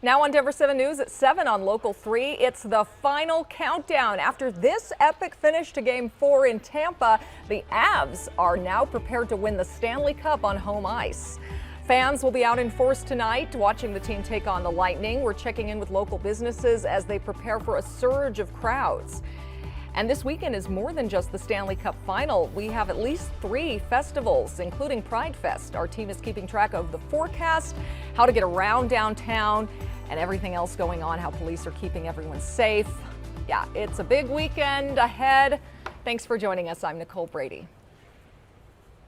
Now on Denver 7 News at 7 on Local 3, it's the final countdown. After this epic finish to Game 4 in Tampa, the Avs are now prepared to win the Stanley Cup on home ice. Fans will be out in force tonight watching the team take on the Lightning. We're checking in with local businesses as they prepare for a surge of crowds. And this weekend is more than just the Stanley Cup final. We have at least 3 festivals, including Pride Fest. Our team is keeping track of the forecast, how to get around downtown, and everything else going on, how police are keeping everyone safe. Yeah, it's a big weekend ahead. Thanks for joining us. I'm Nicole Brady.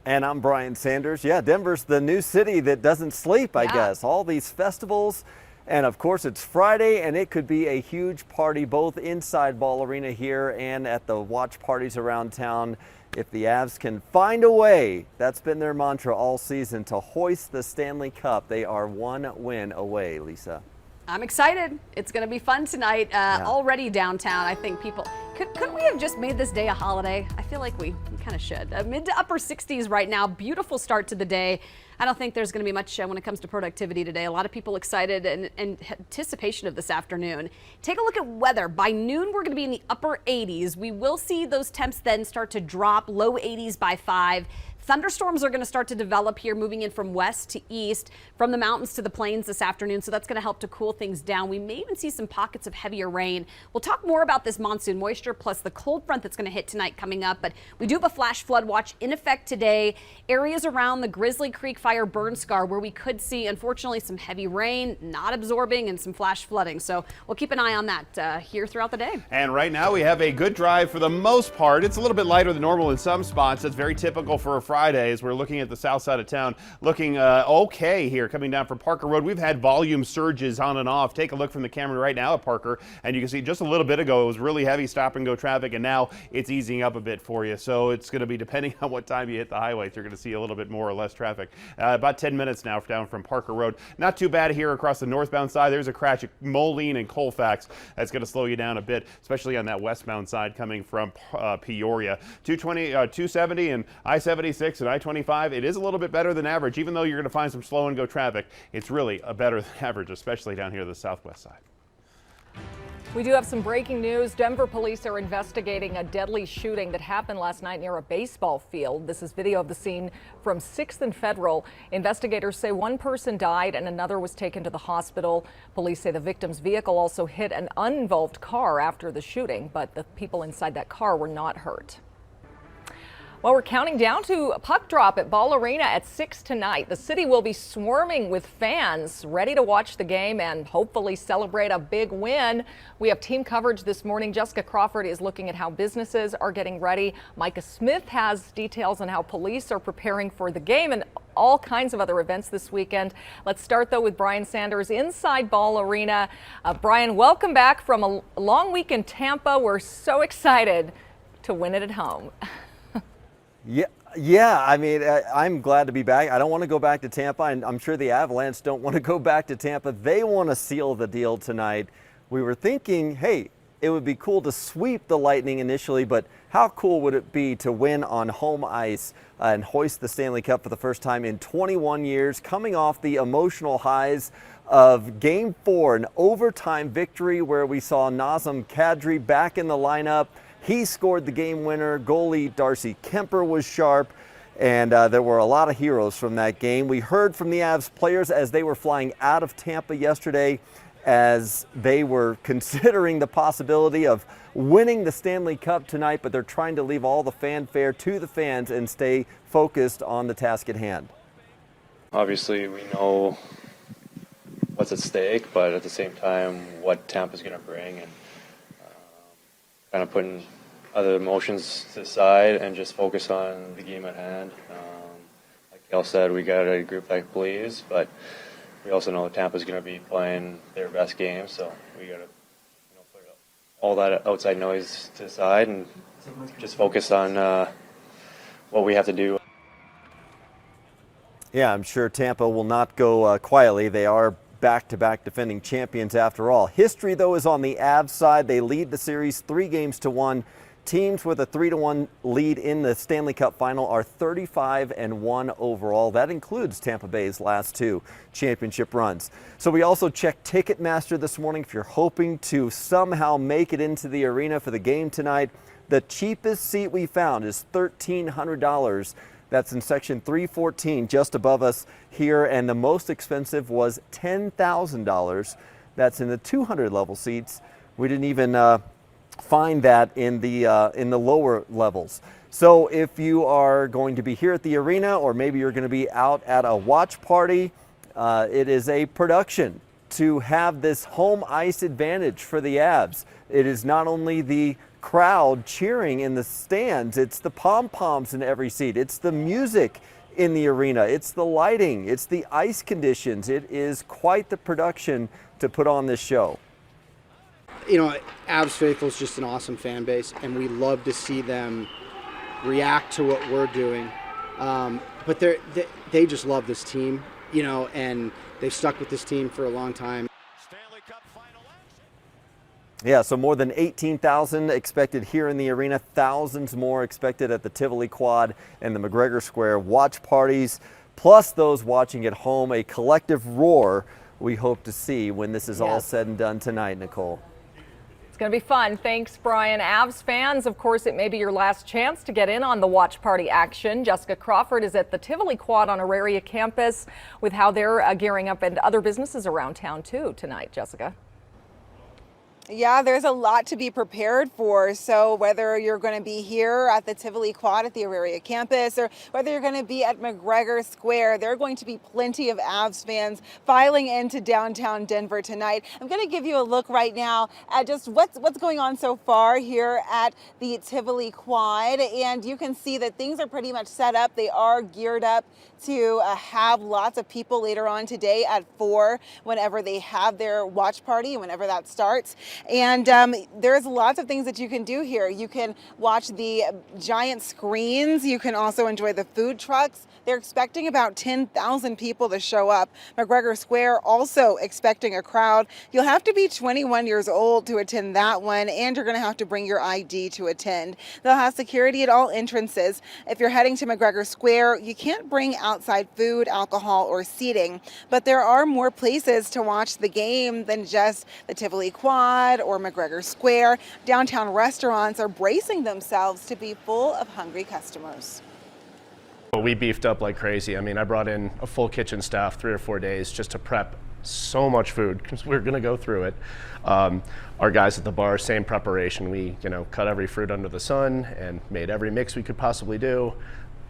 And I'm Brian Sanders. Yeah, Denver's the new city that doesn't sleep, I guess. All these festivals. And of course, it's Friday, and it could be a huge party both inside Ball Arena here and at the watch parties around town. If the Avs can find a way, that's been their mantra all season, to hoist the Stanley Cup. They are 1 win away, Lisa. I'm excited. It's going to be fun tonight. Already downtown, I think people... Couldn't we have just made this day a holiday? I feel like we kind of should. Mid to upper 60s right now. Beautiful start to the day. I don't think there's going to be much when it comes to productivity today. A lot of people excited and anticipation of this afternoon. Take a look at weather. By noon, we're going to be in the upper 80s. We will see those temps then start to drop, low 80s by 5. Thunderstorms are going to start to develop here, moving in from west to east, from the mountains to the plains this afternoon. So that's going to help to cool things down. We may even see some pockets of heavier rain. We'll talk more about this monsoon moisture plus the cold front that's going to hit tonight coming up. But we do have a flash flood watch in effect today. Areas around the Grizzly Creek fire burn scar where we could see, unfortunately, some heavy rain, not absorbing, and some flash flooding. So we'll keep an eye on that here throughout the day. And right now we have a good drive for the most part. It's a little bit lighter than normal in some spots. That's very typical for a Friday as we're looking at the south side of town. Looking okay here coming down from Parker Road. We've had volume surges on and off. Take a look from the camera right now at Parker, and you can see just a little bit ago it was really heavy stop and go traffic, and now it's easing up a bit for you. So it's going to be depending on what time you hit the highways. You're going to see a little bit more or less traffic. About 10 minutes now down from Parker Road. Not too bad here across the northbound side. There's a crash at Moline and Colfax. That's going to slow you down a bit, especially on that westbound side coming from Peoria. 270 and I-76 and I-25. It is a little bit better than average, even though you're going to find some slow and go traffic. It's really a better than average, especially down here the southwest side. We do have some breaking news. Denver police are investigating a deadly shooting that happened last night near a baseball field. This is video of the scene from 6th and Federal. Investigators say one person died and another was taken to the hospital. Police say the victim's vehicle also hit an uninvolved car after the shooting, but the people inside that car were not hurt. Well, we're counting down to a puck drop at Ball Arena at 6 tonight. The city will be swarming with fans ready to watch the game and hopefully celebrate a big win. We have team coverage this morning. Jessica Crawford is looking at how businesses are getting ready. Micah Smith has details on how police are preparing for the game and all kinds of other events this weekend. Let's start, though, with Brian Sanders inside Ball Arena. Brian, welcome back from a long week in Tampa. We're so excited to win it at home. Yeah. I mean, I'm glad to be back. I don't want to go back to Tampa, and I'm sure the Avalanche don't want to go back to Tampa. They want to seal the deal tonight. We were thinking, hey, it would be cool to sweep the Lightning initially, but how cool would it be to win on home ice and hoist the Stanley Cup for the first time in 21 years, coming off the emotional highs of Game 4, an overtime victory where we saw Nazem Kadri back in the lineup. He scored the game winner. Goalie Darcy Kemper was sharp, and there were a lot of heroes from that game. We heard from the Avs players as they were flying out of Tampa yesterday as they were considering the possibility of winning the Stanley Cup tonight, but they're trying to leave all the fanfare to the fans and stay focused on the task at hand. Obviously, we know what's at stake, but at the same time, what Tampa's going to bring, and kind of putting other emotions to the side and just focus on the game at hand. Like Gail said, we got a group that believes, but we also know Tampa's going to be playing their best game, so we got to put all that outside noise to the side and just focus on what we have to do. Yeah, I'm sure Tampa will not go quietly. They are back-to-back defending champions after all. History, though, is on the Avs side. They lead the series 3-1 Teams with a 3-1 lead in the Stanley Cup final are 35-1 overall. That includes Tampa Bay's last 2 championship runs. So we also checked Ticketmaster this morning. If you're hoping to somehow make it into the arena for the game tonight, the cheapest seat we found is $1,300. That's in section 314, just above us here, and the most expensive was $10,000. That's in the 200 level seats. We didn't even find that in the lower levels. So if you are going to be here at the arena, or maybe you're going to be out at a watch party, it is a production to have this home ice advantage for the Avs. It is not only the crowd cheering in the stands, it's the pom-poms in every seat, it's the music in the arena, it's the lighting, it's the ice conditions. It is quite the production to put on this show. You know, Avs Faithful is just an awesome fan base, and we love to see them react to what we're doing. But they just love this team, you know, and they've stuck with this team for a long time. Stanley Cup final action. Yeah, so more than 18,000 expected here in the arena, thousands more expected at the Tivoli Quad and the McGregor Square watch parties, plus those watching at home. A collective roar we hope to see when this is all said and done tonight, Nicole. It's going to be fun. Thanks, Brian. Avs fans, of course, it may be your last chance to get in on the watch party action. Jessica Crawford is at the Tivoli Quad on Auraria campus with how they're gearing up, and other businesses around town too tonight. Jessica. Yeah, there's a lot to be prepared for. So whether you're going to be here at the Tivoli Quad at the Auraria campus, or whether you're going to be at McGregor Square, there are going to be plenty of Avs fans filing into downtown Denver tonight. I'm going to give you a look right now at just what's going on so far here at the Tivoli Quad, and you can see that things are pretty much set up. They are geared up to have lots of people later on today at 4 whenever they have their watch party, whenever that starts. And there's lots of things that you can do here. You can watch the giant screens. You can also enjoy the food trucks. They're expecting about 10,000 people to show up. McGregor Square also expecting a crowd. You'll have to be 21 years old to attend that one, and you're going to have to bring your ID to attend. They'll have security at all entrances. If you're heading to McGregor Square, you can't bring outside food, alcohol, or seating, but there are more places to watch the game than just the Tivoli Quad or McGregor Square. Downtown restaurants are bracing themselves to be full of hungry customers. We beefed up like crazy. I mean, I brought in a full kitchen staff 3 or 4 days just to prep so much food because we were going to go through it. Our guys at the bar, same preparation. We, cut every fruit under the sun and made every mix we could possibly do.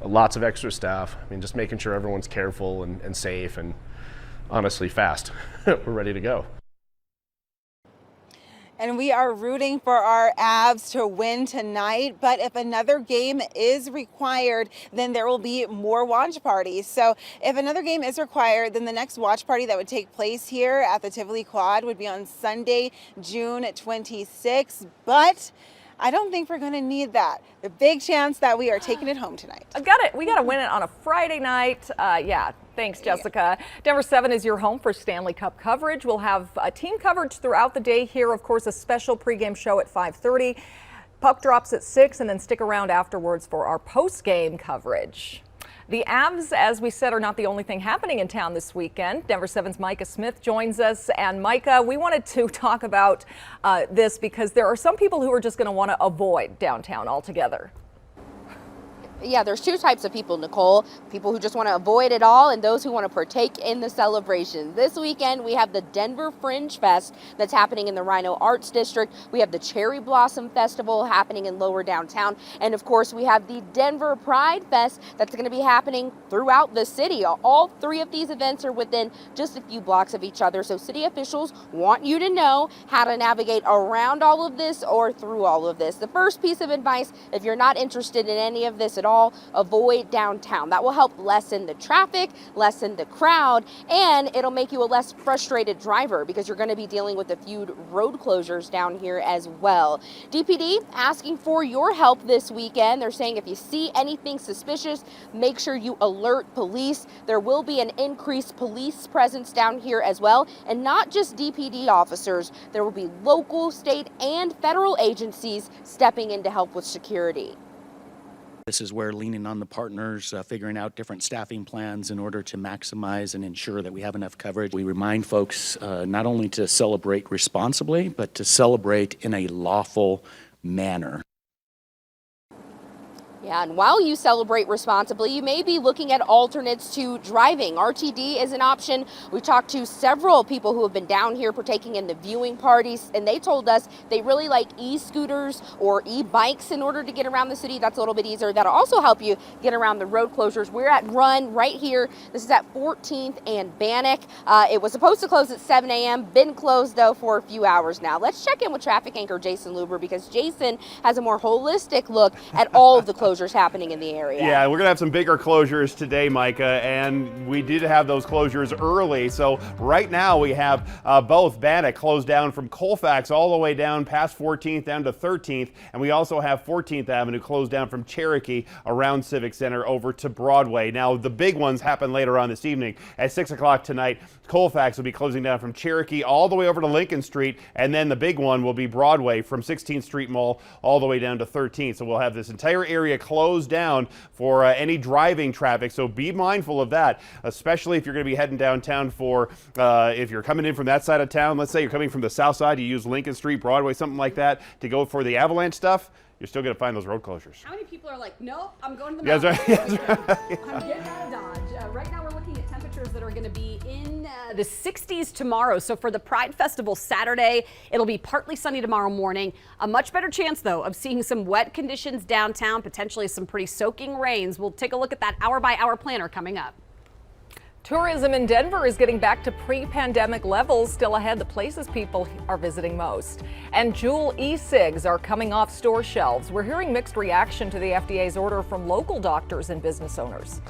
Lots of extra staff. I mean, just making sure everyone's careful and safe and honestly fast. We're ready to go. And we are rooting for our Avs to win tonight. But if another game is required, then there will be more watch parties. So if another game is required, then the next watch party that would take place here at the Tivoli Quad would be on Sunday, June 26th. But I don't think we're going to need that. The big chance that we are taking it home tonight. We got to win it on a Friday night. Thanks, Jessica. Denver 7 is your home for Stanley Cup coverage. We'll have team coverage throughout the day here. Of course, a special pregame show at 5:30. Puck drops at 6, and then stick around afterwards for our postgame coverage. The Avs, as we said, are not the only thing happening in town this weekend. Denver 7's Micah Smith joins us. And Micah, we wanted to talk about this because there are some people who are just going to want to avoid downtown altogether. Yeah, there's 2 types of people, Nicole. People who just want to avoid it all and those who want to partake in the celebration. This weekend, we have the Denver Fringe Fest that's happening in the Rhino Arts District. We have the Cherry Blossom Festival happening in lower downtown. And of course, we have the Denver Pride Fest that's going to be happening throughout the city. All 3 of these events are within just a few blocks of each other. So city officials want you to know how to navigate around all of this or through all of this. The first piece of advice, if you're not interested in any of this at all, all, avoid downtown. That will help lessen the traffic, lessen the crowd, and it'll make you a less frustrated driver because you're going to be dealing with a few road closures down here as well. DPD asking for your help this weekend. They're saying if you see anything suspicious, make sure you alert police. There will be an increased police presence down here as well, and not just DPD officers. There will be local, state, and federal agencies stepping in to help with security. This is where leaning on the partners, figuring out different staffing plans in order to maximize and ensure that we have enough coverage. We remind folks not only to celebrate responsibly, but to celebrate in a lawful manner. Yeah, and while you celebrate responsibly, you may be looking at alternates to driving. RTD is an option. We talked to several people who have been down here partaking in the viewing parties, and they told us they really like e-scooters or e-bikes in order to get around the city. That's a little bit easier. That'll also help you get around the road closures. We're at Run right here. This is at 14th and Bannock. It was supposed to close at 7 a.m., been closed, though, for a few hours now. Let's check in with traffic anchor Jason Luber because Jason has a more holistic look at all of the closures happening in the area. Yeah, we're going to have some bigger closures today, Micah, and we did have those closures early. So right now we have both Bannock closed down from Colfax all the way down past 14th down to 13th, and we also have 14th Avenue closed down from Cherokee around Civic Center over to Broadway. Now, the big ones happen later on this evening. At 6 o'clock tonight, Colfax will be closing down from Cherokee all the way over to Lincoln Street, and then the big one will be Broadway from 16th Street Mall all the way down to 13th. So we'll have this entire area closed down for any driving traffic. So be mindful of that, especially if you're going to be heading downtown for, if you're coming in from that side of town. Let's say you're coming from the south side, you use Lincoln Street, Broadway, something like that to go for the Avalanche stuff. You're still going to find those road closures. How many people are like, nope, I'm going to the Yeah, mountains. that's right. I'm getting out of Dodge. Right now we're looking at temperatures that are going to be in the 60s tomorrow. So for the Pride Festival Saturday, it'll be partly sunny tomorrow morning. A much better chance, though, of seeing some wet conditions downtown, potentially some pretty soaking rains. We'll take a look at that hour-by-hour planner coming up. Tourism in Denver is getting back to pre-pandemic levels. Still ahead, the places people are visiting most. And Juul e-cigs are coming off store shelves. We're hearing mixed reaction to the FDA's order from local doctors and business owners.